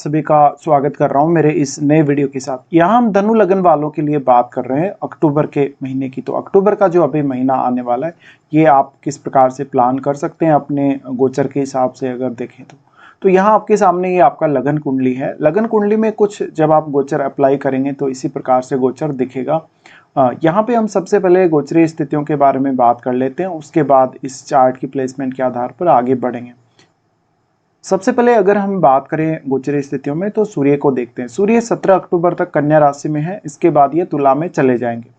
सभी का स्वागत कर रहा हूं मेरे इस नए वीडियो के साथ। यहाँ हम धनु लगन वालों के लिए बात कर रहे हैं अक्टूबर के महीने की। तो अक्टूबर का जो अभी महीना आने वाला है, ये आप किस प्रकार से प्लान कर सकते हैं अपने गोचर के हिसाब से अगर देखें तो यहाँ आपके सामने ये आपका लगन कुंडली है। लगन कुंडली में कुछ जब आप गोचर अप्लाई करेंगे तो इसी प्रकार से गोचर दिखेगा। यहाँ पे हम सबसे पहले गोचरीय स्थितियों के बारे में बात कर लेते हैं, उसके बाद इस चार्ट की प्लेसमेंट के आधार पर आगे बढ़ेंगे। सबसे पहले अगर हम बात करें गोचरीय स्थितियों में तो सूर्य को देखते हैं। सूर्य 17 अक्टूबर तक कन्या राशि में है, इसके बाद ये तुला में चले जाएंगे।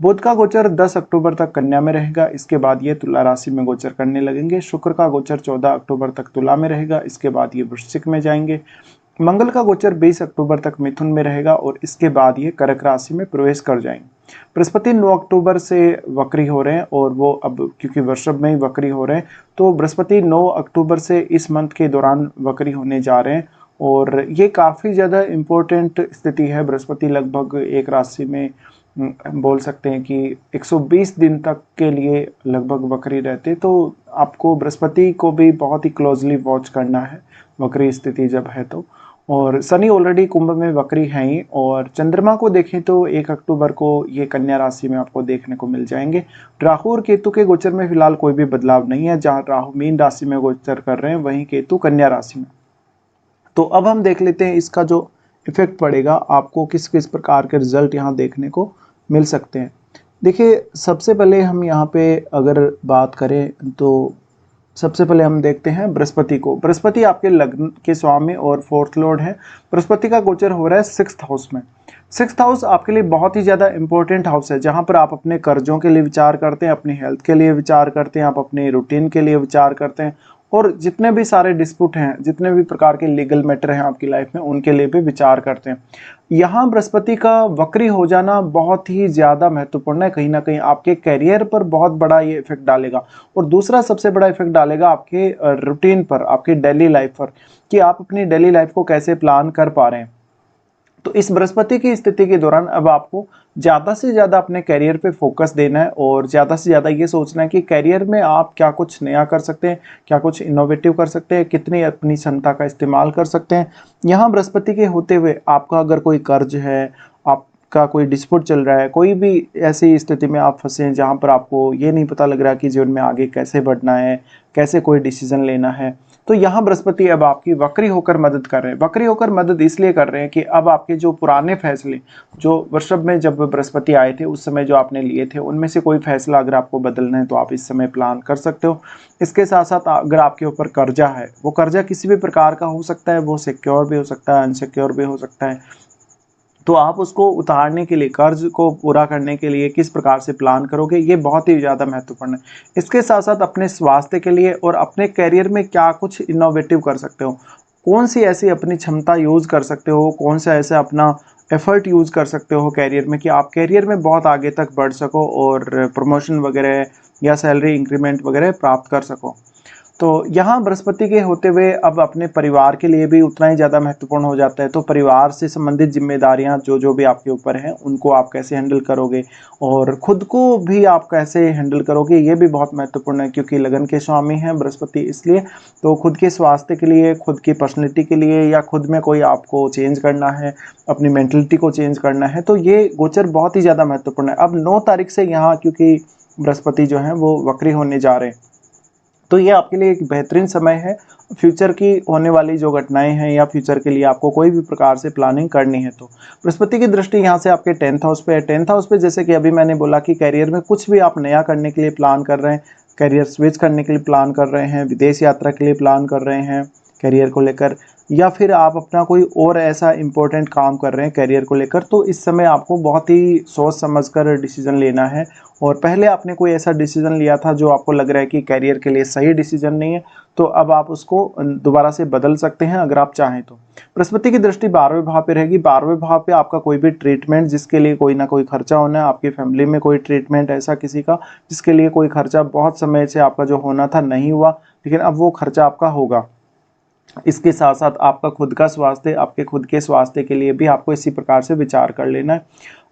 बुध का गोचर 10 अक्टूबर तक कन्या में रहेगा, इसके बाद ये तुला राशि में गोचर करने लगेंगे। शुक्र का गोचर 14 अक्टूबर तक तुला में रहेगा, इसके बाद ये वृश्चिक में जाएंगे। मंगल का गोचर 20 अक्टूबर तक मिथुन में रहेगा और इसके बाद ये कर्क राशि में प्रवेश कर जाएंगे। बृहस्पति 9 अक्टूबर से वक्री हो रहे हैं और वो अब क्योंकि वृषभ में ही वक्री हो रहे हैं तो बृहस्पति 9 अक्टूबर से इस मंथ के दौरान वक्री होने जा रहे हैं और ये काफ़ी ज़्यादा इम्पोर्टेंट स्थिति है। बृहस्पति लगभग एक राशि में बोल सकते हैं कि 120 दिन तक के लिए लगभग वक्री रहते, तो आपको बृहस्पति को भी बहुत ही क्लोजली वॉच करना है वक्री स्थिति जब है तो। और शनि ऑलरेडी कुंभ में वक्री हैं ही, और चंद्रमा को देखें तो 1 अक्टूबर को ये कन्या राशि में आपको देखने को मिल जाएंगे। राहु और केतु के गोचर में फिलहाल कोई भी बदलाव नहीं है, जहां राहु मीन राशि में गोचर कर रहे हैं वहीं केतु कन्या राशि में। तो अब हम देख लेते हैं इसका जो इफेक्ट पड़ेगा, आपको किस किस प्रकार के रिजल्ट यहाँ देखने को मिल सकते हैं। देखिए, सबसे पहले हम यहाँ पे अगर बात करें तो सबसे पहले हम देखते हैं बृहस्पति को। बृहस्पति आपके लग्न के स्वामी और 4th लॉर्ड है। बृहस्पति का गोचर हो रहा है 6th हाउस में। 6th हाउस आपके लिए बहुत ही ज़्यादा इंपॉर्टेंट हाउस है, जहां पर आप अपने कर्जों के लिए विचार करते हैं, अपनी हेल्थ के लिए विचार करते हैं, आप अपने रूटीन के लिए विचार करते हैं और जितने भी सारे डिस्प्यूट हैं, जितने भी प्रकार के लीगल मैटर हैं आपकी लाइफ में, उनके लिए भी विचार करते हैं। यहाँ बृहस्पति का वक्री हो जाना बहुत ही ज़्यादा महत्वपूर्ण है। कहीं ना कहीं आपके करियर पर बहुत बड़ा ये इफेक्ट डालेगा और दूसरा सबसे बड़ा इफेक्ट डालेगा आपके रूटीन पर, आपकी डेली लाइफ पर, कि आप अपनी डेली लाइफ को कैसे प्लान कर पा रहे हैं। तो इस बृहस्पति की स्थिति के दौरान अब आपको ज़्यादा से ज़्यादा अपने करियर पे फोकस देना है और ज़्यादा से ज़्यादा ये सोचना है कि करियर में आप क्या कुछ नया कर सकते हैं, क्या कुछ इनोवेटिव कर सकते हैं, कितनी अपनी क्षमता का इस्तेमाल कर सकते हैं। यहाँ बृहस्पति के होते हुए आपका अगर कोई कर्ज है, आपका कोई डिस्प्यूट चल रहा है, कोई भी ऐसी स्थिति में आप फंसे हैं जहाँ पर आपको ये नहीं पता लग रहा कि जीवन में आगे कैसे बढ़ना है, कैसे कोई डिसीजन लेना है, तो यहाँ बृहस्पति अब आपकी वक्री होकर मदद कर रहे हैं। वक्री होकर मदद इसलिए कर रहे हैं कि अब आपके जो पुराने फैसले, जो वृषभ में जब बृहस्पति आए थे उस समय जो आपने लिए थे, उनमें से कोई फैसला अगर आपको बदलना है तो आप इस समय प्लान कर सकते हो। इसके साथ साथ अगर आपके ऊपर कर्जा है, वो कर्जा किसी भी प्रकार का हो सकता है, वो सिक्योर भी हो सकता है, अनसिक्योर भी हो सकता है, तो आप उसको उतारने के लिए, कर्ज को पूरा करने के लिए किस प्रकार से प्लान करोगे, ये बहुत ही ज़्यादा महत्वपूर्ण है। इसके साथ साथ अपने स्वास्थ्य के लिए और अपने करियर में क्या कुछ इनोवेटिव कर सकते हो, कौन सी ऐसी अपनी क्षमता यूज़ कर सकते हो, कौन सा ऐसा अपना एफर्ट यूज़ कर सकते हो करियर में कि आप करियर में बहुत आगे तक बढ़ सको और प्रमोशन वगैरह या सैलरी इंक्रीमेंट वगैरह प्राप्त कर सको। तो यहाँ बृहस्पति के होते हुए अब अपने परिवार के लिए भी उतना ही ज़्यादा महत्वपूर्ण हो जाता है। तो परिवार से संबंधित जिम्मेदारियाँ जो जो भी आपके ऊपर हैं, उनको आप कैसे हैंडल करोगे और खुद को भी आप कैसे हैंडल करोगे, ये भी बहुत महत्वपूर्ण है, क्योंकि लगन के स्वामी हैं बृहस्पति। इसलिए तो खुद के स्वास्थ्य के लिए, खुद की पर्सनैलिटी के लिए, या खुद में कोई आपको चेंज करना है, अपनी मेंटलिटी को चेंज करना है, तो ये गोचर बहुत ही ज़्यादा महत्वपूर्ण है। अब 9 तारीख से यहाँ क्योंकि बृहस्पति जो है वो वक्री होने जा रहे हैं, तो ये आपके लिए एक बेहतरीन समय है। फ्यूचर की होने वाली जो घटनाएं हैं या फ्यूचर के लिए आपको कोई भी प्रकार से प्लानिंग करनी है तो बृहस्पति की दृष्टि यहाँ से आपके 10th हाउस पे है। 10th हाउस पे जैसे कि अभी मैंने बोला कि करियर में कुछ भी आप नया करने के लिए प्लान कर रहे हैं, करियर स्विच करने के लिए प्लान कर रहे हैं, विदेश यात्रा के लिए प्लान कर रहे हैं करियर को लेकर, या फिर आप अपना कोई और ऐसा इंपॉर्टेंट काम कर रहे हैं करियर को लेकर, तो इस समय आपको बहुत ही सोच समझकर डिसीजन लेना है। और पहले आपने कोई ऐसा डिसीजन लिया था जो आपको लग रहा है कि करियर के लिए सही डिसीजन नहीं है, तो अब आप उसको दोबारा से बदल सकते हैं अगर आप चाहें तो। बृहस्पति की दृष्टि 12वें भाव पे रहेगी। 12वें भाव पे आपका कोई भी ट्रीटमेंट जिसके लिए कोई ना कोई खर्चा होना है, आपकी फैमिली में कोई ट्रीटमेंट ऐसा किसी का जिसके लिए कोई खर्चा बहुत समय से आपका जो होना था नहीं हुआ, लेकिन अब वो खर्चा आपका होगा। इसके साथ साथ आपका खुद का स्वास्थ्य, आपके खुद के स्वास्थ्य के लिए भी आपको इसी प्रकार से विचार कर लेना है।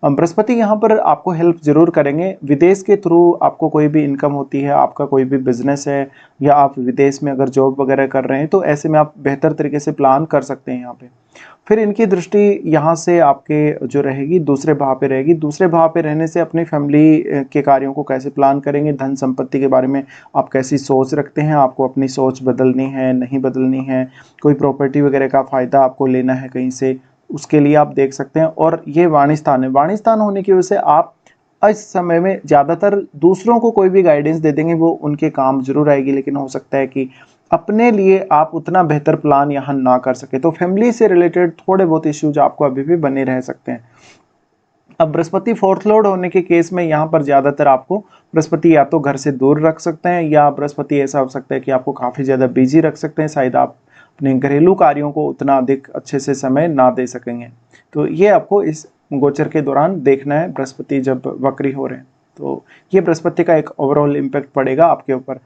बृहस्पति यहाँ पर आपको हेल्प जरूर करेंगे। विदेश के थ्रू आपको कोई भी इनकम होती है, आपका कोई भी बिजनेस है, या आप विदेश में अगर जॉब वगैरह कर रहे हैं, तो ऐसे में आप बेहतर तरीके से प्लान कर सकते हैं यहाँ पे। फिर इनकी दृष्टि यहाँ से आपके जो रहेगी दूसरे भाव पे रहेगी। दूसरे भाव पे रहने से अपनी फैमिली के कार्यों को कैसे प्लान करेंगे, धन संपत्ति के बारे में आप कैसी सोच रखते हैं, आपको अपनी सोच बदलनी है नहीं बदलनी है, कोई प्रॉपर्टी वगैरह का फ़ायदा आपको लेना है कहीं से, उसके लिए आप देख सकते हैं। और ये वाणी स्थान है, वाणी स्थान होने की वजह से आप इस समय में ज़्यादातर दूसरों को कोई भी गाइडेंस दे देंगे, वो उनके काम जरूर आएगी, लेकिन हो सकता है कि अपने लिए आप उतना बेहतर प्लान यहाँ ना कर सके। तो फैमिली से रिलेटेड थोड़े बहुत इश्यूज आपको अभी भी बने रह सकते हैं। अब बृहस्पति फोर्थ लॉर्ड होने के केस में यहाँ पर ज़्यादातर आपको बृहस्पति या तो घर से दूर रख सकते हैं, या बृहस्पति ऐसा हो सकता है कि आपको काफ़ी ज़्यादा बिजी रख सकते हैं, शायद आप अपने घरेलू कार्यों को उतना अधिक अच्छे से समय ना दे सकेंगे। तो ये आपको इस गोचर के दौरान देखना है, बृहस्पति जब वक्री हो रहे हैं तो ये बृहस्पति का एक ओवरऑल इम्पैक्ट पड़ेगा आपके ऊपर।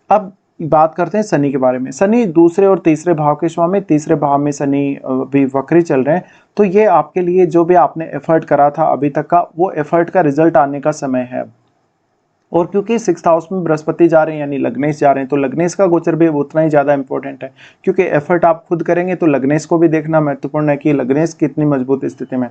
अब बात करते हैं शनि के बारे में। शनि दूसरे और तीसरे भाव के स्वामी, तीसरे भाव में शनि भी वक्री चल रहे हैं, तो ये आपके लिए जो भी आपने एफर्ट करा था अभी तक का, वो एफर्ट का रिजल्ट आने का समय है। और क्योंकि 6th हाउस में बृहस्पति जा रहे हैं यानी लग्नेश जा रहे हैं, तो लग्नेश का गोचर भी उतना ही ज़्यादा इंपॉर्टेंट है, क्योंकि एफर्ट आप खुद करेंगे तो लग्नेश को भी देखना महत्वपूर्ण है कि लग्नेश कितनी मजबूत स्थिति में।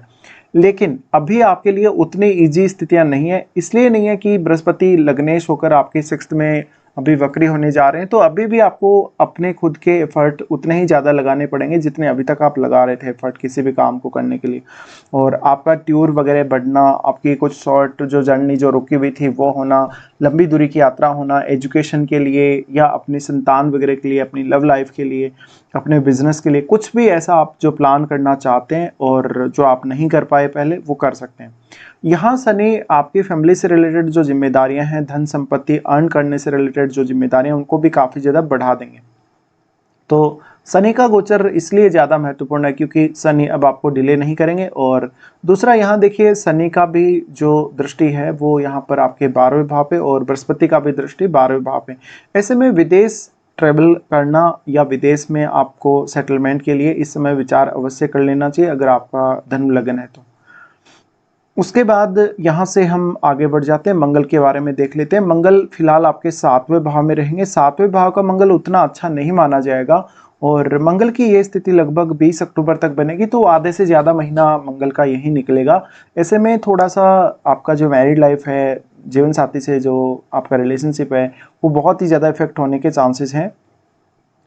लेकिन अभी आपके लिए उतनी ईजी स्थितियां नहीं है, इसलिए नहीं है कि बृहस्पति लग्नेश होकर आपके 6th में अभी वक्री होने जा रहे हैं, तो अभी भी आपको अपने खुद के एफर्ट उतने ही ज़्यादा लगाने पड़ेंगे जितने अभी तक आप लगा रहे थे एफर्ट किसी भी काम को करने के लिए। और आपका टूर वगैरह बढ़ना, आपकी कुछ शॉर्ट जो जर्नी जो रुकी हुई थी वो होना, लंबी दूरी की यात्रा होना, एजुकेशन के लिए या अपनी संतान वगैरह के लिए, अपनी लव लाइफ के लिए, अपने बिजनेस के लिए, कुछ भी ऐसा आप जो प्लान करना चाहते हैं और जो आप नहीं कर पाए पहले, वो कर सकते हैं। यहाँ शनि आपकी फैमिली से रिलेटेड जो जिम्मेदारियां हैं, धन संपत्ति अर्न करने से रिलेटेड जो जिम्मेदारियां, उनको भी काफ़ी ज़्यादा बढ़ा देंगे। तो शनि का गोचर इसलिए ज़्यादा महत्वपूर्ण है क्योंकि शनि अब आपको डिले नहीं करेंगे। और दूसरा यहाँ देखिए, शनि का भी जो दृष्टि है वो यहाँ पर आपके 12वें भाव पे, और बृहस्पति का भी दृष्टि 12वें भाव पे। ऐसे में विदेश ट्रेवल करना या विदेश में आपको सेटलमेंट के लिए इस समय विचार अवश्य कर लेना चाहिए, अगर आपका धनु लगन है तो। उसके बाद यहाँ से हम आगे बढ़ जाते हैं, मंगल के बारे में देख लेते हैं। मंगल फिलहाल आपके 7वें भाव में रहेंगे। 7वें भाव का मंगल उतना अच्छा नहीं माना जाएगा, और मंगल की ये स्थिति लगभग 20 अक्टूबर तक बनेगी, तो आधे से ज़्यादा महीना मंगल का यही निकलेगा। ऐसे में थोड़ा सा आपका जो मैरिड लाइफ है, जीवन साथी से जो आपका रिलेशनशिप है, वो बहुत ही ज़्यादा इफेक्ट होने के चांसेस हैं।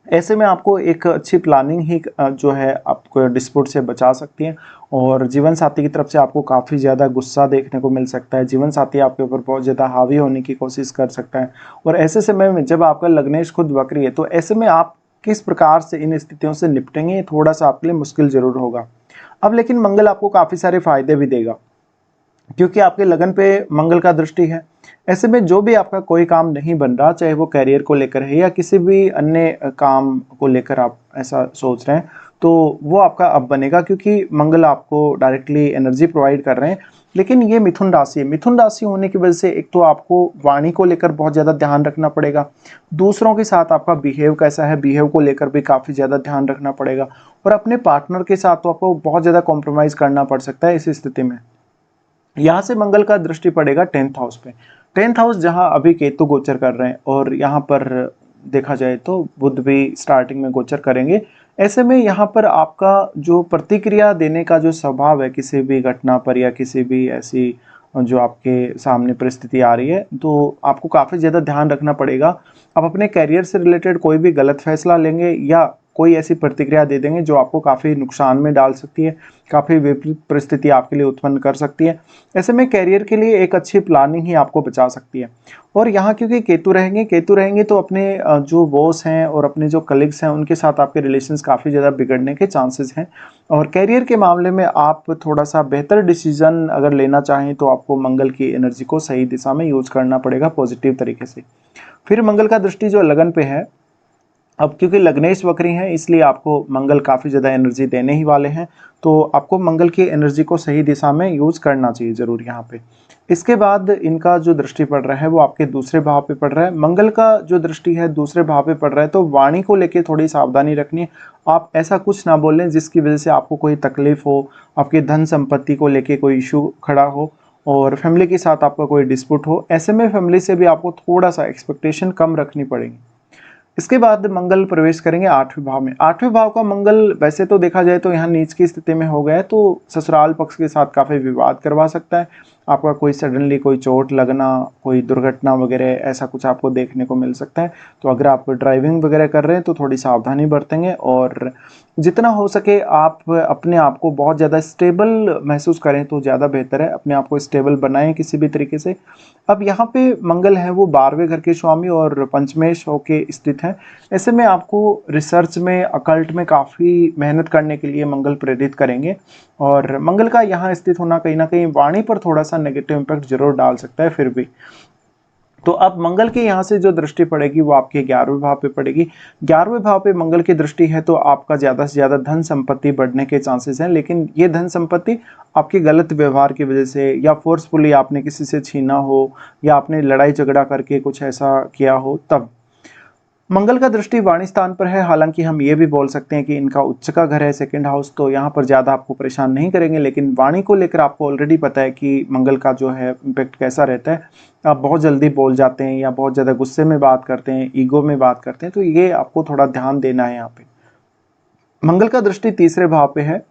ऐसे में आपको एक अच्छी प्लानिंग ही जो है आपको डिस्प्यूट से बचा सकती है, और जीवन साथी की तरफ से आपको काफ़ी ज़्यादा गुस्सा देखने को मिल सकता है। जीवन साथी आपके ऊपर बहुत ज़्यादा हावी होने की कोशिश कर सकता है, और ऐसे समय में जब आपका लग्नेश खुद वक्री है, तो ऐसे में आप किस प्रकार से इन स्थितियों से निपटेंगे, थोड़ा सा आपके लिए मुश्किल जरूर होगा। अब लेकिन मंगल आपको काफ़ी सारे फायदे भी देगा, क्योंकि आपके लगन पे मंगल का दृष्टि है। ऐसे में जो भी आपका कोई काम नहीं बन रहा, चाहे वो कैरियर को लेकर है या किसी भी अन्य काम को लेकर आप ऐसा सोच रहे हैं, तो वो आपका अब बनेगा, क्योंकि मंगल आपको डायरेक्टली एनर्जी प्रोवाइड कर रहे हैं। लेकिन ये मिथुन राशि है, मिथुन राशि होने की वजह से एक तो आपको वाणी को लेकर बहुत ज़्यादा ध्यान रखना पड़ेगा, दूसरों के साथ आपका बिहेव कैसा है, बिहेव को लेकर भी काफ़ी ज़्यादा ध्यान रखना पड़ेगा, और अपने पार्टनर के साथ तो आपको बहुत ज़्यादा कॉम्प्रोमाइज़ करना पड़ सकता है इस स्थिति में। यहाँ से मंगल का दृष्टि पड़ेगा 10th हाउस पे। 10th हाउस जहाँ अभी केतु गोचर कर रहे हैं, और यहाँ पर देखा जाए तो बुध भी स्टार्टिंग में गोचर करेंगे। ऐसे में यहाँ पर आपका जो प्रतिक्रिया देने का जो स्वभाव है किसी भी घटना पर या किसी भी ऐसी जो आपके सामने परिस्थिति आ रही है, तो आपको काफ़ी ज़्यादा ध्यान रखना पड़ेगा। आप अपने करियर से रिलेटेड कोई भी गलत फैसला लेंगे या कोई ऐसी प्रतिक्रिया दे देंगे जो आपको काफ़ी नुकसान में डाल सकती है, काफ़ी विपरीत परिस्थिति आपके लिए उत्पन्न कर सकती है। ऐसे में करियर के लिए एक अच्छी प्लानिंग ही आपको बचा सकती है। और यहाँ क्योंकि केतु रहेंगे तो अपने जो बॉस हैं और अपने जो कलीग्स हैं उनके साथ आपके रिलेशंस काफ़ी ज़्यादा बिगड़ने के चांसेस हैं। और करियर के मामले में आप थोड़ा सा बेहतर डिसीजन अगर लेना चाहें तो आपको मंगल की एनर्जी को सही दिशा में यूज करना पड़ेगा पॉजिटिव तरीके से। फिर मंगल का दृष्टि जो लगन पे है, अब क्योंकि लग्नेश वक्री हैं इसलिए आपको मंगल काफ़ी ज़्यादा एनर्जी देने ही वाले हैं, तो आपको मंगल की एनर्जी को सही दिशा में यूज़ करना चाहिए ज़रूर यहाँ पे। इसके बाद इनका जो दृष्टि पड़ रहा है वो आपके दूसरे भाव पे पड़ रहा है। मंगल का जो दृष्टि है दूसरे भाव पे पड़ रहा है, तो वाणी को लेके थोड़ी सावधानी रखनी है। आप ऐसा कुछ ना बोलें जिसकी वजह से आपको कोई तकलीफ हो, आपकी धन संपत्ति को लेके कोई इशू खड़ा हो, और फैमिली के साथ आपका कोई डिस्प्यूट हो। ऐसे में फैमिली से भी आपको थोड़ा सा एक्सपेक्टेशन कम रखनी पड़ेगी। इसके बाद मंगल प्रवेश करेंगे 8वें भाव में। 8वें भाव का मंगल वैसे तो देखा जाए तो यहाँ नीच की स्थिति में हो गया है, तो ससुराल पक्ष के साथ काफ़ी विवाद करवा सकता है। आपका कोई सडनली कोई चोट लगना, कोई दुर्घटना वगैरह ऐसा कुछ आपको देखने को मिल सकता है। तो अगर आप ड्राइविंग वगैरह कर रहे हैं तो थोड़ी सावधानी बरतेंगे, और जितना हो सके आप अपने आप को बहुत ज़्यादा स्टेबल महसूस करें तो ज़्यादा बेहतर है। अपने आप को स्टेबल बनाएं किसी भी तरीके से। अब यहाँ पे मंगल है वो 12वें घर के स्वामी और पंचमेश होके स्थित है। ऐसे में आपको रिसर्च में, अकल्ट में काफ़ी मेहनत करने के लिए मंगल प्रेरित करेंगे, और मंगल का यहाँ स्थित होना कहीं ना कहीं वाणी पर थोड़ा सा नेगेटिव इम्पैक्ट जरूर डाल सकता है फिर भी। तो अब मंगल की यहाँ से जो दृष्टि पड़ेगी वो आपके 11वें भाव पे पड़ेगी। 11वें भाव पे मंगल की दृष्टि है तो आपका ज़्यादा से ज़्यादा धन संपत्ति बढ़ने के चांसेस हैं, लेकिन ये धन संपत्ति आपके गलत व्यवहार की वजह से, या फोर्सफुली आपने किसी से छीना हो, या आपने लड़ाई झगड़ा करके कुछ ऐसा किया हो तब। मंगल का दृष्टि वाणी स्थान पर है, हालांकि हम ये भी बोल सकते हैं कि इनका उच्च का घर है, सेकंड हाउस, तो यहाँ पर ज़्यादा आपको परेशान नहीं करेंगे। लेकिन वाणी को लेकर आपको ऑलरेडी पता है कि मंगल का जो है इम्पैक्ट कैसा रहता है। आप बहुत जल्दी बोल जाते हैं या बहुत ज़्यादा गुस्से में बात करते हैं, ईगो में बात करते हैं, तो ये आपको थोड़ा ध्यान देना है यहाँ पे। मंगल का दृष्टि तीसरे भाव पे है।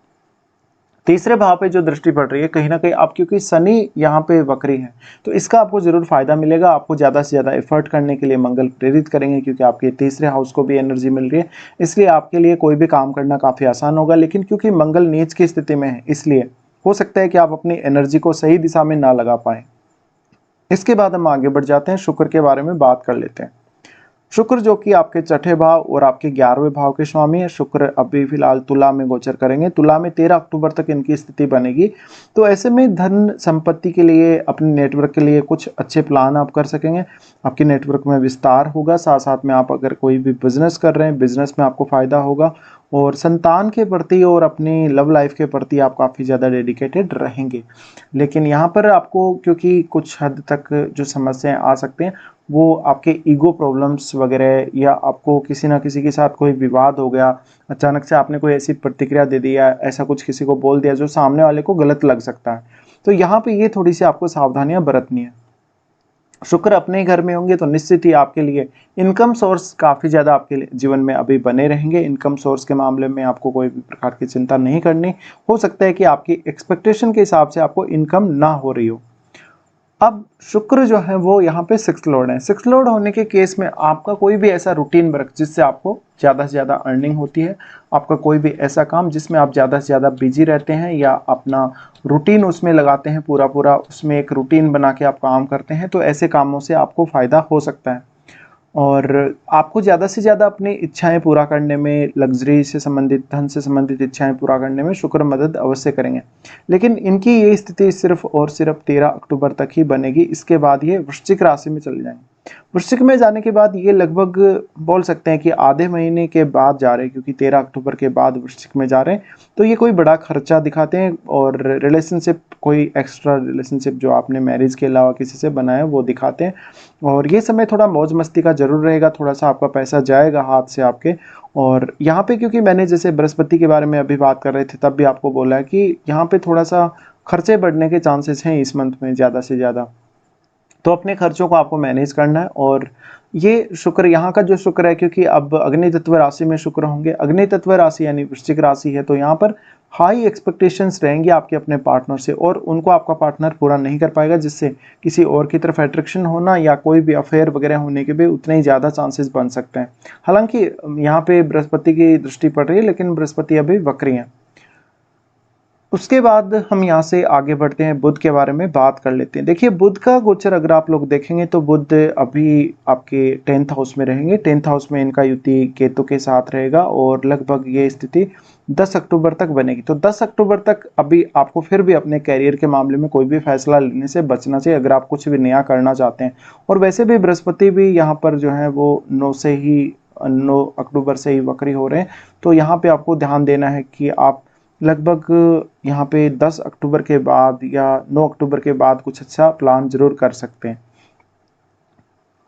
तीसरे भाव पे जो दृष्टि पड़ रही है कहीं ना कहीं आप, क्योंकि शनि यहाँ पे वक्री है, तो इसका आपको जरूर फायदा मिलेगा। आपको ज़्यादा से ज़्यादा एफर्ट करने के लिए मंगल प्रेरित करेंगे, क्योंकि आपके तीसरे हाउस को भी एनर्जी मिल रही है, इसलिए आपके लिए कोई भी काम करना काफ़ी आसान होगा। लेकिन क्योंकि मंगल नीच की स्थिति में है, इसलिए हो सकता है कि आप अपनी एनर्जी को सही दिशा में ना लगा पाएँ। इसके बाद हम आगे बढ़ जाते हैं, शुक्र के बारे में बात कर लेते हैं। शुक्र जो कि आपके छठे भाव और आपके 11वें भाव के स्वामी है। शुक्र अभी फिलहाल तुला में गोचर करेंगे। तुला में 13 अक्टूबर तक इनकी स्थिति बनेगी। तो ऐसे में धन संपत्ति के लिए, अपने नेटवर्क के लिए कुछ अच्छे प्लान आप कर सकेंगे। आपके नेटवर्क में विस्तार होगा, साथ साथ में आप अगर कोई भी बिजनेस कर रहे हैं, बिजनेस में आपको फायदा होगा, और संतान के प्रति और अपनी लव लाइफ के प्रति आप काफ़ी ज़्यादा डेडिकेटेड रहेंगे। लेकिन यहाँ पर आपको क्योंकि कुछ हद तक जो समस्याएं आ सकते हैं वो आपके ईगो प्रॉब्लम्स वगैरह, या आपको किसी ना किसी के साथ कोई विवाद हो गया, अचानक से आपने कोई ऐसी प्रतिक्रिया दे दी या ऐसा कुछ किसी को बोल दिया जो सामने वाले को गलत लग सकता है। तो यहाँ पे ये थोड़ी सी आपको सावधानियां बरतनी है। शुक्र अपने ही घर में होंगे तो निश्चित ही आपके लिए इनकम सोर्स काफ़ी ज़्यादा आपके जीवन में अभी बने रहेंगे। इनकम सोर्स के मामले में आपको कोई भी प्रकार की चिंता नहीं करनी। हो सकता है कि आपकी एक्सपेक्टेशन के हिसाब से आपको इनकम ना हो रही हो। अब शुक्र जो है वो यहाँ पे 6th लॉर्ड है। 6th लॉर्ड होने के केस में आपका कोई भी ऐसा रूटीन वर्क जिससे आपको ज़्यादा से ज़्यादा अर्निंग होती है, आपका कोई भी ऐसा काम जिसमें आप ज़्यादा से ज़्यादा बिजी रहते हैं, या अपना रूटीन उसमें लगाते हैं, पूरा पूरा उसमें एक रूटीन बना के आप काम करते हैं, तो ऐसे कामों से आपको फ़ायदा हो सकता है। और आपको ज़्यादा से ज़्यादा अपनी इच्छाएं पूरा करने में, लग्जरी से संबंधित, धन से संबंधित इच्छाएं पूरा करने में शुक्र मदद अवश्य करेंगे। लेकिन इनकी ये स्थिति सिर्फ और सिर्फ 13 अक्टूबर तक ही बनेगी। इसके बाद ये वृश्चिक राशि में चले जाएंगे। वृश्चिक में जाने के बाद ये लगभग बोल सकते हैं कि आधे महीने के बाद जा रहे हैं, क्योंकि 13 अक्टूबर के बाद वृश्चिक में जा रहे हैं, तो ये कोई बड़ा खर्चा दिखाते हैं, और रिलेशनशिप, कोई एक्स्ट्रा रिलेशनशिप जो आपने मैरिज के अलावा किसी से बनाया वो दिखाते हैं। और ये समय थोड़ा मौज मस्ती का जरूर रहेगा, थोड़ा सा आपका पैसा जाएगा हाथ से आपके। और यहाँ पे क्योंकि मैंने जैसे बृहस्पति के बारे में अभी बात कर रहे थे तब भी आपको बोला है कि यहाँ पे थोड़ा सा खर्चे बढ़ने के चांसेस हैं इस मंथ में ज़्यादा से ज़्यादा, तो अपने खर्चों को आपको मैनेज करना है। और ये शुक्र, यहाँ का जो शुक्र है, क्योंकि अब अग्नि तत्व राशि में शुक्र होंगे, अग्नि तत्व राशि यानी वृश्चिक राशि है, तो यहाँ पर हाई एक्सपेक्टेशंस रहेंगी आपके अपने पार्टनर से, और उनको आपका पार्टनर पूरा नहीं कर पाएगा, जिससे किसी और की तरफ अट्रैक्शन होना या कोई भी अफेयर वगैरह होने के भी उतने ही ज़्यादा चांसेस बन सकते हैं। हालांकि यहाँ पे बृहस्पति की दृष्टि पड़ रही है, लेकिन बृहस्पति अभी वक्री हैं। उसके बाद हम यहाँ से आगे बढ़ते हैं, बुध के बारे में बात कर लेते हैं। देखिए बुध का गोचर अगर आप लोग देखेंगे तो बुध अभी आपके 10th हाउस में रहेंगे। 10th हाउस में इनका युति केतु के साथ रहेगा, और लगभग ये स्थिति 10 अक्टूबर तक बनेगी। तो 10 अक्टूबर तक अभी आपको फिर भी अपने कैरियर के मामले में कोई भी फैसला लेने से बचना चाहिए, अगर आप कुछ भी नया करना चाहते हैं। और वैसे भी बृहस्पति भी यहाँ पर जो है वो 9 अक्टूबर से ही वक्री हो रहे हैं, तो यहाँ पे आपको ध्यान देना है कि आप लगभग यहाँ पे 10 अक्टूबर के बाद या 9 अक्टूबर के बाद कुछ अच्छा प्लान जरूर कर सकते हैं।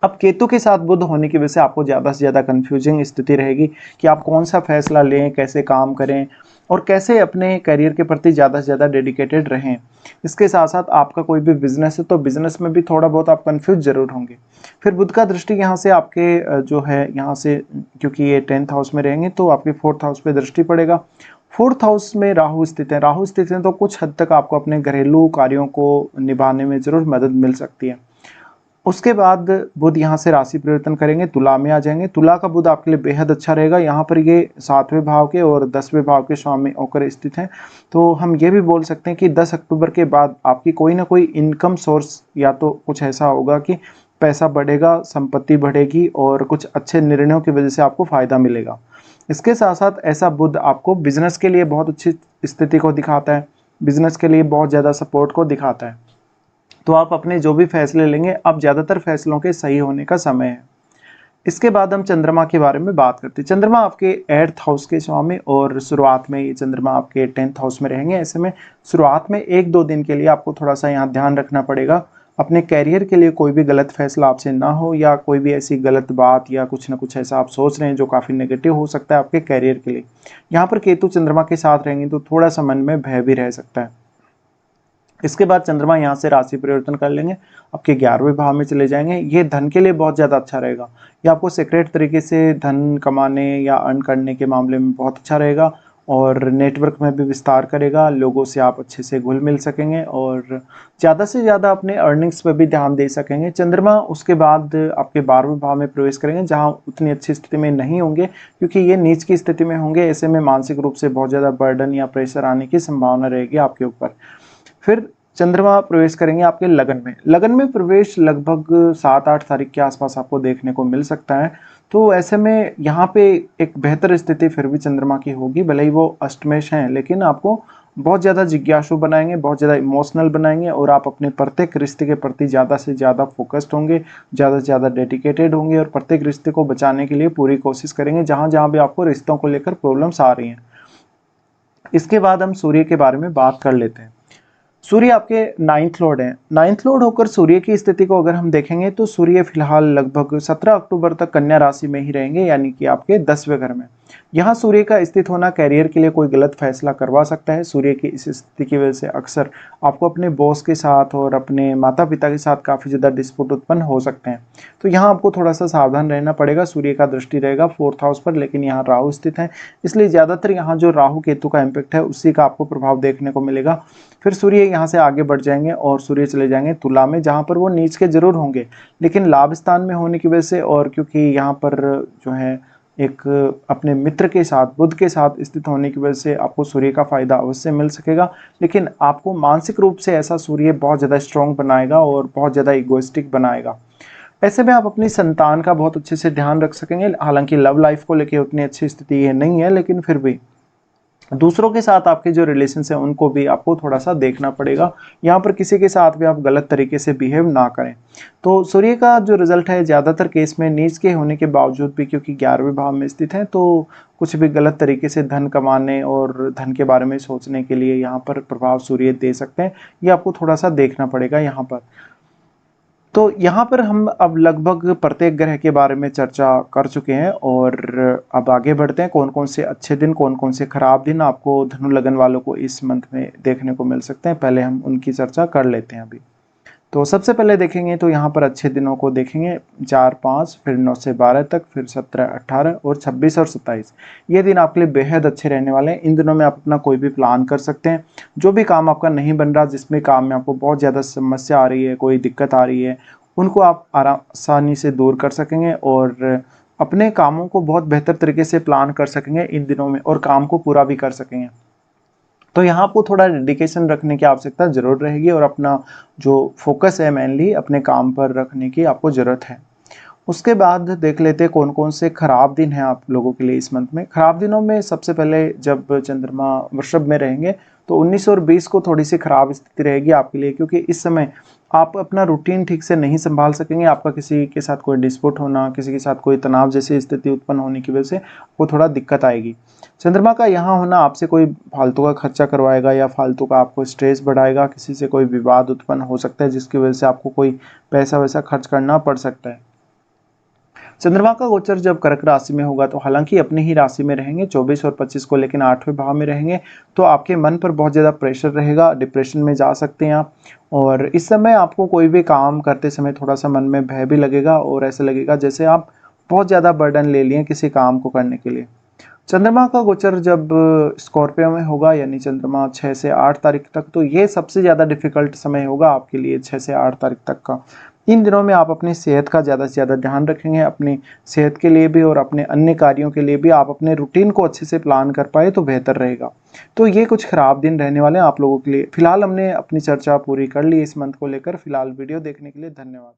अब केतु के साथ बुध होने की वजह से आपको ज़्यादा से ज़्यादा कंफ्यूजिंग स्थिति रहेगी कि आप कौन सा फैसला लें, कैसे काम करें। और कैसे अपने करियर के प्रति ज़्यादा से ज़्यादा डेडिकेटेड रहें। इसके साथ साथ आपका कोई भी बिजनेस है तो बिजनेस में भी थोड़ा बहुत आप कंफ्यूज जरूर होंगे। फिर बुध का दृष्टि यहाँ से आपके जो है यहाँ से, क्योंकि ये 10th हाउस में रहेंगे तो आपके 4th हाउस पे दृष्टि पड़ेगा। 4th हाउस में राहु स्थित है, राहु स्थित है तो कुछ हद तक आपको अपने घरेलू कार्यों को निभाने में जरूर मदद मिल सकती है। उसके बाद बुध यहाँ से राशि परिवर्तन करेंगे, तुला में आ जाएंगे। तुला का बुध आपके लिए बेहद अच्छा रहेगा। यहाँ पर ये 7वें भाव के और 10वें भाव के स्वामी होकर स्थित हैं। तो हम ये भी बोल सकते हैं कि 10 अक्टूबर के बाद आपकी कोई ना कोई इनकम सोर्स या तो कुछ ऐसा होगा कि पैसा बढ़ेगा, संपत्ति बढ़ेगी और कुछ अच्छे निर्णयों की वजह से आपको फायदा मिलेगा। इसके साथ साथ ऐसा बुध आपको बिजनेस के लिए बहुत अच्छी स्थिति को दिखाता है, बिजनेस के लिए बहुत ज़्यादा सपोर्ट को दिखाता है। तो आप अपने जो भी फैसले लेंगे, अब ज़्यादातर फैसलों के सही होने का समय है। इसके बाद हम चंद्रमा के बारे में बात करते हैं। चंद्रमा आपके 8th हाउस के स्वामी और शुरुआत में ये चंद्रमा आपके 10th हाउस में रहेंगे। ऐसे में शुरुआत में 1-2 दिन के लिए आपको थोड़ा सा यहाँ ध्यान रखना पड़ेगा, अपने कैरियर के लिए कोई भी गलत फैसला आपसे ना हो, या कोई भी ऐसी गलत बात या कुछ ना कुछ ऐसा आप सोच रहे हैं जो काफ़ी नेगेटिव हो सकता है आपके कैरियर के लिए। यहाँ पर केतु चंद्रमा के साथ रहेंगे तो थोड़ा सा मन में भय भी रह सकता है। इसके बाद चंद्रमा यहाँ से राशि परिवर्तन कर लेंगे, आपके 11वें भाव में चले जाएंगे। ये धन के लिए बहुत ज़्यादा अच्छा रहेगा। ये आपको सीक्रेट तरीके से धन कमाने या अर्न करने के मामले में बहुत अच्छा रहेगा और नेटवर्क में भी विस्तार करेगा। लोगों से आप अच्छे से घुल मिल सकेंगे और ज़्यादा से ज़्यादा अपने अर्निंग्स पर भी ध्यान दे सकेंगे। चंद्रमा उसके बाद आपके 12वें भाव में प्रवेश करेंगे, जहाँ उतनी अच्छी स्थिति में नहीं होंगे क्योंकि ये नीच की स्थिति में होंगे। ऐसे में मानसिक रूप से बहुत ज़्यादा बर्डन या प्रेशर आने की संभावना रहेगी आपके ऊपर। फिर चंद्रमा प्रवेश करेंगे आपके लगन में। लगन में प्रवेश लगभग 7-8 तारीख के आसपास आपको देखने को मिल सकता है। तो ऐसे में यहाँ पे एक बेहतर स्थिति फिर भी चंद्रमा की होगी, भले ही वो अष्टमेश हैं, लेकिन आपको बहुत ज़्यादा जिज्ञासु बनाएंगे, बहुत ज़्यादा इमोशनल बनाएंगे और आप अपने प्रत्येक रिश्ते के प्रति ज़्यादा से ज़्यादा फोकस्ड होंगे, ज़्यादा से ज़्यादा डेडिकेटेड होंगे और प्रत्येक रिश्ते को बचाने के लिए पूरी कोशिश करेंगे जहाँ जहाँ भी आपको रिश्तों को लेकर प्रॉब्लम्स आ रही हैं। इसके बाद हम सूर्य के बारे में बात कर लेते हैं। सूर्य आपके 9th लॉर्ड हैं। 9th लॉर्ड होकर सूर्य की स्थिति को अगर हम देखेंगे तो सूर्य फिलहाल लगभग 17 अक्टूबर तक कन्या राशि में ही रहेंगे, यानी कि आपके 10वें घर में। यहाँ सूर्य का स्थित होना कैरियर के लिए कोई गलत फैसला करवा सकता है। सूर्य की इस स्थिति की वजह से अक्सर आपको अपने बॉस के साथ और अपने माता पिता के साथ काफ़ी ज़्यादा डिस्प्यूट उत्पन्न हो सकते हैं। तो यहाँ आपको थोड़ा सा सावधान रहना पड़ेगा। सूर्य का दृष्टि रहेगा 4th हाउस पर, लेकिन यहाँ राहु स्थित है, इसलिए ज़्यादातर यहाँ जो राहु केतु का इम्पैक्ट है उसी का आपको प्रभाव देखने को मिलेगा। फिर सूर्य यहाँ से आगे बढ़ जाएंगे और सूर्य चले जाएंगे तुला में, जहाँ पर वो नीच के जरूर होंगे, लेकिन लाभ स्थान में होने की वजह से और क्योंकि यहाँ पर जो है एक अपने मित्र के साथ, बुध के साथ स्थित होने की वजह से आपको सूर्य का फायदा अवश्य मिल सकेगा। लेकिन आपको मानसिक रूप से ऐसा सूर्य बहुत ज़्यादा स्ट्रॉन्ग बनाएगा और बहुत ज़्यादा इगोइस्टिक बनाएगा। ऐसे में आप अपनी संतान का बहुत अच्छे से ध्यान रख सकेंगे। हालांकि लव लाइफ को लेकर उतनी अच्छी स्थिति ये नहीं है, लेकिन फिर भी दूसरों के साथ आपके जो रिलेशन है उनको भी आपको थोड़ा सा देखना पड़ेगा। यहाँ पर किसी के साथ भी आप गलत तरीके से बिहेव ना करें। तो सूर्य का जो रिजल्ट है ज़्यादातर केस में नीच के होने के बावजूद भी, क्योंकि 11वें भाव में स्थित है, तो कुछ भी गलत तरीके से धन कमाने और धन के बारे में सोचने के लिए यहाँ पर प्रभाव सूर्य दे सकते हैं। ये आपको थोड़ा सा देखना पड़ेगा यहाँ पर। तो यहाँ पर हम अब लगभग प्रत्येक ग्रह के बारे में चर्चा कर चुके हैं और अब आगे बढ़ते हैं। कौन कौन से अच्छे दिन, कौन कौन से खराब दिन आपको धनु लगन वालों को इस मंथ में देखने को मिल सकते हैं, पहले हम उनकी चर्चा कर लेते हैं अभी। तो सबसे पहले देखेंगे तो यहाँ पर अच्छे दिनों को देखेंगे 4, 5, फिर 9 से 12 तक, फिर 17, 18 और 26 और 27। ये दिन आपके लिए बेहद अच्छे रहने वाले हैं। इन दिनों में आप अपना कोई भी प्लान कर सकते हैं। जो भी काम आपका नहीं बन रहा, जिसमें काम में आपको बहुत ज़्यादा समस्या आ रही है, कोई दिक्कत आ रही है, उनको आप आसानी से दूर कर सकेंगे और अपने कामों को बहुत बेहतर तरीके से प्लान कर सकेंगे इन दिनों में और काम को पूरा भी कर सकेंगे। तो यहाँ आपको थोड़ा डेडिकेशन रखने की आवश्यकता जरूर रहेगी और अपना जो फोकस है मेनली अपने काम पर रखने की आपको ज़रूरत है। उसके बाद देख लेते हैं कौन कौन से खराब दिन हैं आप लोगों के लिए इस मंथ में। खराब दिनों में सबसे पहले जब चंद्रमा वृषभ में रहेंगे तो 19 और 20 को थोड़ी सी खराब स्थिति रहेगी आपके लिए, क्योंकि इस समय आप अपना रूटीन ठीक से नहीं संभाल सकेंगे। आपका किसी के साथ कोई डिस्प्यूट होना, किसी के साथ कोई तनाव जैसी स्थिति उत्पन्न होने की वजह से वो थोड़ा दिक्कत आएगी। चंद्रमा का यहाँ होना आपसे कोई फालतू का खर्चा करवाएगा या फालतू का आपको स्ट्रेस बढ़ाएगा। किसी से कोई विवाद उत्पन्न हो सकता है जिसकी वजह से आपको कोई पैसा वैसा खर्च करना पड़ सकता है। चंद्रमा का गोचर जब कर्क राशि में होगा तो हालांकि अपनी ही राशि में रहेंगे 24 और 25 को, लेकिन 8वें भाव में रहेंगे तो आपके मन पर बहुत ज़्यादा प्रेशर रहेगा, डिप्रेशन में जा सकते हैं आप। और इस समय आपको कोई भी काम करते समय थोड़ा सा मन में भय भी लगेगा और ऐसा लगेगा जैसे आप बहुत ज़्यादा बर्डन ले लिए किसी काम को करने के लिए। चंद्रमा का गोचर जब स्कॉर्पियो में होगा यानी चंद्रमा 6 से 8 तारीख तक, तो ये सबसे ज़्यादा डिफिकल्ट समय होगा आपके लिए 6 से 8 तारीख तक का। इन दिनों में आप अपनी सेहत का ज़्यादा से ज़्यादा ध्यान रखेंगे, अपनी सेहत के लिए भी और अपने अन्य कार्यों के लिए भी आप अपने रूटीन को अच्छे से प्लान कर पाए तो बेहतर रहेगा। तो ये कुछ ख़राब दिन रहने वाले हैं आप लोगों के लिए। फिलहाल हमने अपनी चर्चा पूरी कर ली इस मंथ को लेकर। फिलहाल वीडियो देखने के लिए धन्यवाद।